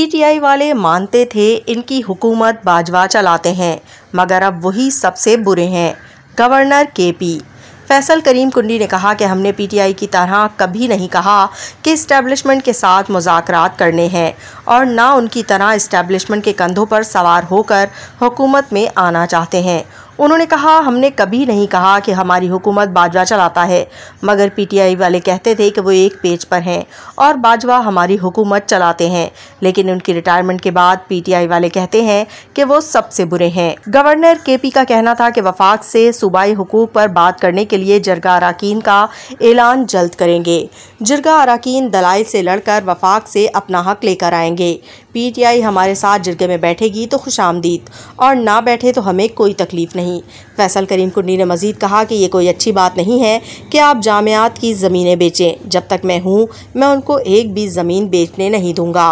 PTI वाले मानते थे इनकी हुकूमत बाजवा चलाते हैं, मगर अब वही सबसे बुरे हैं। गवर्नर केपी फैसल करीम कुंडी ने कहा कि हमने पीटीआई की तरह कभी नहीं कहा कि इस्टेब्लिशमेंट के साथ मुज़ाकरात करने हैं और ना उनकी तरह इस्टेब्लिशमेंट के कंधों पर सवार होकर हुकूमत में आना चाहते हैं। उन्होंने कहा, हमने कभी नहीं कहा कि हमारी हुकूमत बाजवा चलाता है, मगर पीटीआई वाले कहते थे कि वो एक पेज पर हैं और बाजवा हमारी हुकूमत चलाते हैं, लेकिन उनकी रिटायरमेंट के बाद पीटीआई वाले कहते हैं कि वो सबसे बुरे हैं। गवर्नर केपी का कहना था कि वफाक से सूबाई हुकूक पर बात करने के लिए जिरगा अराकीन का ऐलान जल्द करेंगे। जिरगा अराकीन दलाइल से लड़कर वफाक से अपना हक लेकर आएंगे। पीटीआई हमारे साथ जिरगे में बैठेगी तो खुशामदीद, और ना बैठे तो हमें कोई तकलीफ नहीं। फैसल करीम कुंडी ने मजीद कहा कि ये कोई अच्छी बात नहीं है कि आप जामियात की ज़मीनें बेचें। जब तक मैं हूँ, मैं उनको एक भी ज़मीन बेचने नहीं दूंगा।